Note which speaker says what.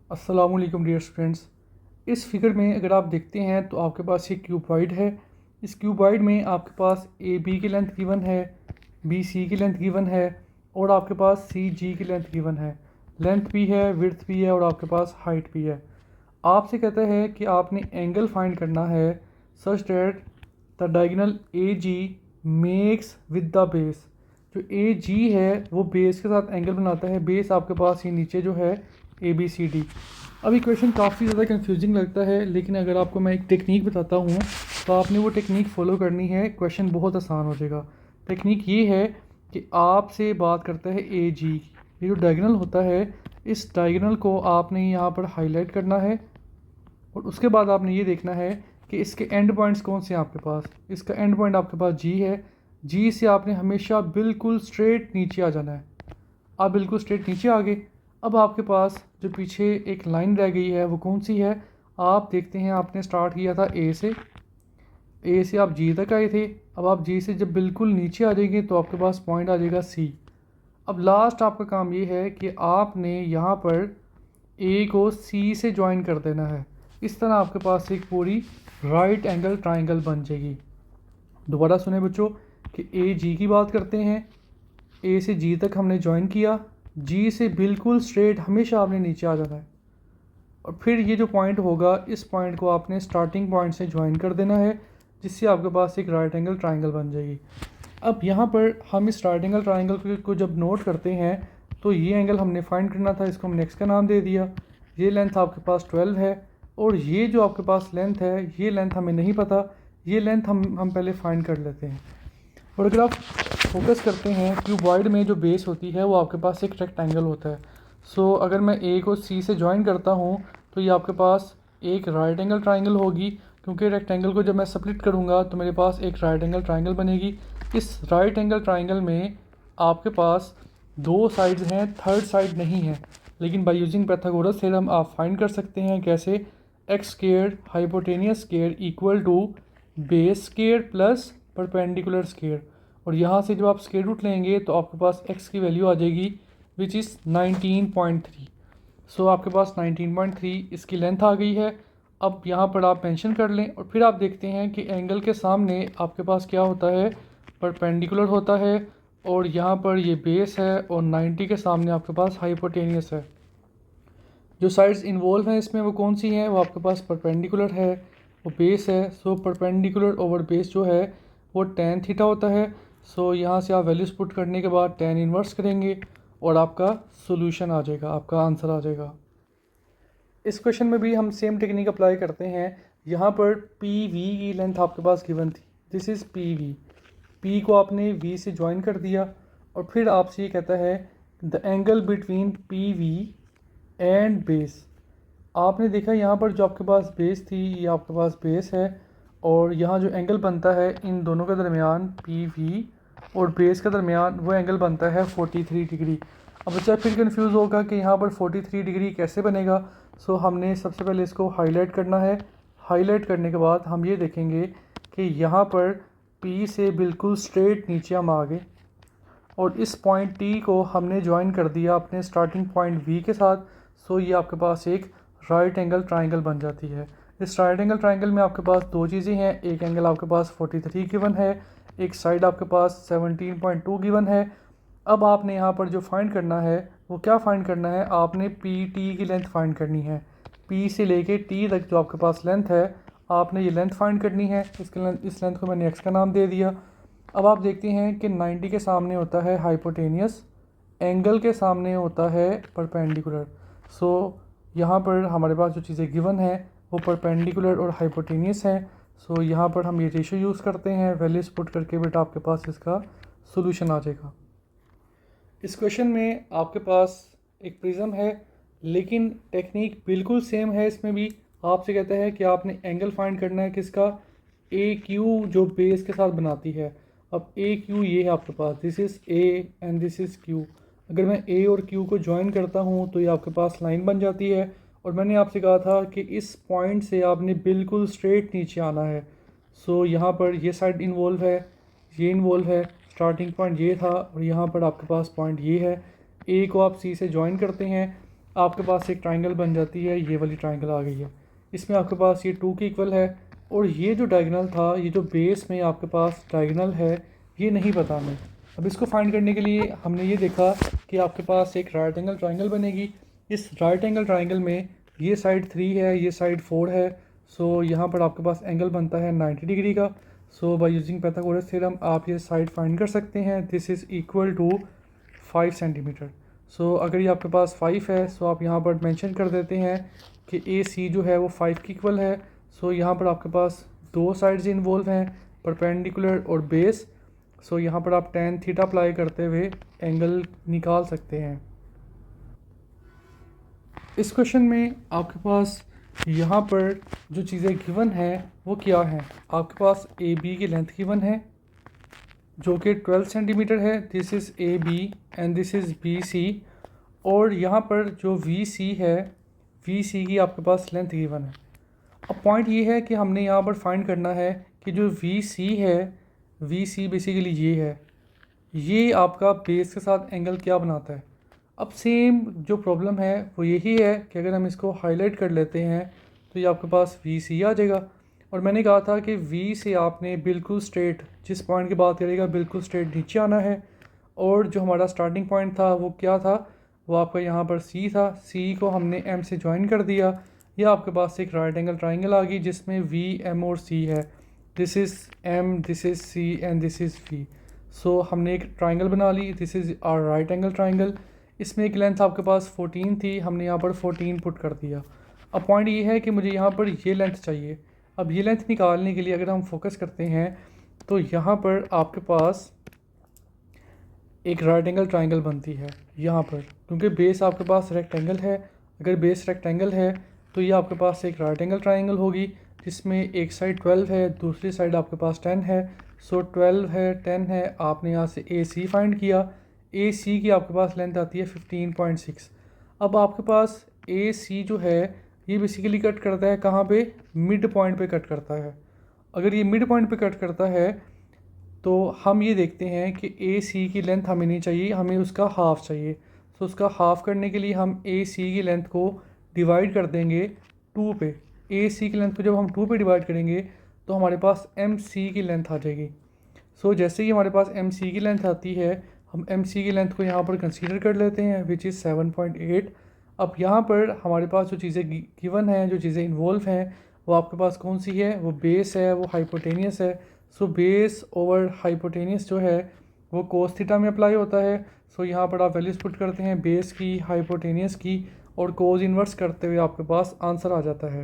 Speaker 1: अस्सलामुअलैकुम dear students. इस figure में अगर आप देखते हैं तो आपके पास ये क्यूबॉइड है। इस क्यूबॉइड में आपके पास ए बी की लेंथ गिवन है, बी सी की लेंथ गिवन है और आपके पास सी जी की लेंथ गिवन है। लेंथ भी है, विड्थ भी है और आपके पास हाइट भी है। आपसे कहता है कि आपने एंगल फाइंड करना है such that the diagonal A G makes with the base. जो ए जी है वो बेस के साथ एंगल बनाता है। बेस आपके पास ये नीचे जो है ए बी सी डी। अब ये क्वेश्चन काफ़ी ज़्यादा कंफ्यूजिंग लगता है, लेकिन अगर आपको मैं एक टेक्निक बताता हूँ तो आपने वो टेक्निक फॉलो करनी है, क्वेश्चन बहुत आसान हो जाएगा। टेक्निक ये है कि आपसे बात करता है ए जी, ये जो डायगोनल होता है इस डायगोनल को आपने यहाँ पर हाईलाइट करना है और उसके बाद आपने ये देखना है कि इसके एंड पॉइंट्स कौन से हैं आपके पास। इसका एंड पॉइंट आपके पास जी है। जी से आपने हमेशा बिल्कुल स्ट्रेट नीचे आ जाना है। आप बिल्कुल स्ट्रेट नीचे आ गए। अब आपके पास जो पीछे एक लाइन रह गई है वो कौन सी है। आप देखते हैं आपने स्टार्ट किया था ए से आप जी तक आए थे। अब आप जी से जब बिल्कुल नीचे आ जाएंगे तो आपके पास पॉइंट आ जाएगा सी। अब लास्ट आपका काम ये है कि आपने यहाँ पर ए को सी से ज्वाइन कर देना है। इस तरह आपके पास एक पूरी राइट एंगल ट्राइंगल बन जाएगी। दोबारा सुने बच्चों कि ए जी की बात करते हैं। ए से जी तक हमने ज्वाइन किया, जी से बिल्कुल स्ट्रेट हमेशा आपने नीचे आ जाना है और फिर ये जो पॉइंट होगा इस पॉइंट को आपने स्टार्टिंग पॉइंट से ज्वाइन कर देना है, जिससे आपके पास एक राइट एंगल ट्राइंगल बन जाएगी। अब यहाँ पर हम इस राइट एंगल ट्राइंगल को जब नोट करते हैं तो ये एंगल हमने फाइंड करना था, इसको हमने एक्स का नाम दे दिया। ये लेंथ आपके पास 12 है और ये जो आपके पास लेंथ है ये लेंथ हमें नहीं पता, ये लेंथ हम पहले फाइंड कर लेते हैं। और अगर आप फोकस करते हैं क्यूबॉइड में जो बेस होती है वो आपके पास एक रेक्टेंगल होता है। सो अगर मैं ए को सी से ज्वाइन करता हूँ तो ये आपके पास एक राइट एंगल ट्राइंगल होगी, क्योंकि रेक्टेंगल को जब मैं स्प्लिट करूँगा तो मेरे पास एक राइट एंगल ट्राइंगल बनेगी। इस राइट एंगल ट्राइंगल में आपके पास दो साइड्स हैं, थर्ड साइड नहीं है, लेकिन बाय यूजिंग पाइथागोरस थ्योरम आप फाइंड कर सकते हैं। कैसे? X square hypotenuse square equal to base square plus perpendicular square. और यहाँ से जब आप स्क्वायर रूट लेंगे तो आपके पास x की वैल्यू आ जाएगी विच इज़ 19.3। सो आपके पास 19.3 इसकी लेंथ आ गई है। अब यहाँ पर आप मेंशन कर लें और फिर आप देखते हैं कि एंगल के सामने आपके पास क्या होता है, परपेंडिकुलर होता है और यहाँ पर ये बेस है और 90 के सामने आपके पास हाइपोटेनियस है। जो साइड्स इन्वॉल्व हैं इसमें वो कौन सी हैं, वो आपके पास परपेंडिकुलर है, वो बेस है। सो परपेंडिकुलर ओवर बेस जो है वो tan थीटा होता है। सो यहाँ से आप वैल्यूज़ पुट करने के बाद tan इन्वर्स करेंगे और आपका सोल्यूशन आ जाएगा, आपका आंसर आ जाएगा। इस क्वेश्चन में भी हम सेम टेक्निक अप्लाई करते हैं। यहाँ पर पी वी की लेंथ आपके पास गिवन थी, this is P V. P को आपने वी से ज्वाइन कर दिया और फिर आपसे ये कहता है the angle between P V and base. आपने देखा यहाँ पर जो आपके पास बेस थी ये आपके पास बेस है और यहाँ जो एंगल बनता है इन दोनों के दरमियान पी वी और बेस के दरमियान वो एंगल बनता है 43 डिग्री। अब बच्चा फिर कंफ्यूज होगा कि यहाँ पर 43 डिग्री कैसे बनेगा। सो हमने सबसे पहले इसको हाईलाइट करना है। हाईलाइट करने के बाद हम ये देखेंगे कि यहाँ पर पी से बिल्कुल स्ट्रेट नीचे हम आ गए और इस पॉइंट टी को हमने ज्वाइन कर दिया अपने स्टार्टिंग पॉइंट वी के साथ। सो ये आपके पास एक राइट एंगल ट्राइंगल बन जाती है। इस राइट एंगल ट्राइंगल में आपके पास दो चीज़ें हैं, एक एंगल आपके पास 43 गिवन है, एक साइड आपके पास 17.2 गिवन है। अब आपने यहाँ पर जो फाइंड करना है वो क्या फाइंड करना है, आपने पी टी की लेंथ फाइंड करनी है। पी से लेके टी तक जो आपके पास लेंथ है आपने ये लेंथ फाइंड करनी है। इस लेंथ को मैंने एक्स का नाम दे दिया। अब आप देखते हैं कि 90 के सामने होता है हाइपोटेनियस, एंगल के सामने होता है परपेंडिकुलर। सो यहाँ पर हमारे पास जो चीज़ें गिवन है वो परपेंडिकुलर और हाइपोटेनियस हैं। सो यहाँ पर हम ये रेशो यूज़ करते हैं, वैल्यूज पुट करके बेटा आपके पास इसका सोल्यूशन आ जाएगा। इस क्वेश्चन में आपके पास एक प्रिज्म है लेकिन टेक्निक बिल्कुल सेम है। इसमें भी आपसे कहता है कि आपने एंगल फाइंड करना है किसका, ए क्यू जो बेस के साथ बनाती है। अब ए क्यू ये है आपके पास, this is A and this is Q. अगर मैं ए और क्यू को ज्वाइन करता हूँ तो ये आपके पास लाइन बन जाती है और मैंने आपसे कहा था कि इस पॉइंट से आपने बिल्कुल स्ट्रेट नीचे आना है। सो यहाँ पर ये साइड इन्वॉल्व है, ये इन्वॉल्व है, स्टार्टिंग पॉइंट ये था और यहाँ पर आपके पास पॉइंट ये है। ए को आप सी से ज्वाइन करते हैं। आपके पास एक ट्राइंगल बन जाती है, ये वाली ट्राइंगल आ गई है। इसमें आपके पास ये 2 के इक्वल है, और ये जो डायगोनल था, ये जो बेस में आपके पास डायगोनल है, ये नहीं पता हमें। अब इसको फाइंड करने के लिए हमने ये देखा कि आपके पास एक राइट एंगल ट्राइंगल बनेगी। इस राइट एंगल ट्राइंगल में ये साइड 3 है, ये साइड 4 है। सो यहाँ पर आपके पास एंगल बनता है 90 डिग्री का। So by using Pythagoras theorem आप ये साइड फाइंड कर सकते हैं। This is equal to 5 centimetre. So अगर ये आपके पास 5 है, सो आप यहाँ पर मेंशन कर देते हैं कि ए सी जो है वो 5 की इक्वल है। सो यहाँ पर आपके पास 2 साइड्स इन्वॉल्व हैं, परपेंडिकुलर और बेस। सो यहाँ पर आप tan थीटा अप्लाई करते हुए एंगल निकाल सकते हैं। इस क्वेश्चन में आपके पास यहाँ पर जो चीज़ें गिवन है वो क्या हैं। आपके पास ए बी की लेंथ गिवन है जो कि 12 सेंटीमीटर है। This is A B and this is B C. और यहाँ पर जो वी सी है, वी सी की आपके पास लेंथ गिवन है। अब पॉइंट ये है कि हमने यहाँ पर फाइंड करना है कि जो वी सी है, वी सी बेसिकली ये है, ये आपका बेस के साथ एंगल क्या बनाता है। अब सेम जो प्रॉब्लम है वो यही है कि अगर हम इसको हाईलाइट कर लेते हैं तो ये आपके पास वी सी आ जाएगा। और मैंने कहा था कि वी से आपने बिल्कुल स्ट्रेट, जिस पॉइंट की बात करेगा बिल्कुल स्ट्रेट नीचे आना है। और जो हमारा स्टार्टिंग पॉइंट था वो क्या था, वो आपका यहाँ पर सी था। सी को हमने एम से ज्वाइन कर दिया। ये आपके पास एक राइट एंगल ट्राइंगल आ गई जिसमें वी एम और सी है। This is M, this is C and this is V. So हमने एक ट्राइंगल बना ली। This is our right angle triangle. इसमें एक लेंथ आपके पास 14 थी, हमने यहाँ पर 14 पुट कर दिया। अब पॉइंट ये है कि मुझे यहाँ पर ये लेंथ चाहिए। अब ये लेंथ निकालने के लिए अगर हम फोकस करते हैं तो यहाँ पर आपके पास एक राइट एंगल ट्राइंगल बनती है यहाँ पर, क्योंकि बेस आपके पास रेक्टेंगल है। अगर बेस रेक्टेंगल है तो ये आपके पास एक राइट एंगल ट्राइंगल होगी जिसमें एक साइड 12 है, दूसरी साइड आपके पास 10 है। सो 12 है, 10 है, आपने यहाँ से ए सी फाइंड किया। ए सी की आपके पास लेंथ आती है 15.6। अब आपके पास ए सी जो है ये बेसिकली कट करता है कहाँ पे, मिड पॉइंट पे कट करता है। अगर ये मिड पॉइंट पे कट करता है तो हम ये देखते हैं कि ए सी की लेंथ हमें नहीं चाहिए, हमें उसका हाफ़ चाहिए। तो उसका हाफ़ करने के लिए हम ए सी की लेंथ को डिवाइड कर देंगे 2 पे। ए सी की लेंथ को जब हम 2 पे डिवाइड करेंगे तो हमारे पास एम सी की लेंथ आ जाएगी। सो जैसे ही हमारे पास एम सी की लेंथ आती है, हम एम सी की लेंथ को यहाँ पर कंसीडर कर लेते हैं विच इज़ 7.8। अब यहाँ पर हमारे पास जो चीज़ें गिवन हैं, जो चीज़ें इन्वॉल्व हैं, वो आपके पास कौन सी है, वो बेस है, वो हाइपोटेनियस है। सो बेस ओवर हाइपोटेनियस जो है वो कोस थीटा में अप्लाई होता है। सो यहाँ पर आप वैल्यूज़ पुट करते हैं बेस की, हाइपोटेनियस की, और कोस इन्वर्स करते हुए आपके पास आंसर आ जाता है।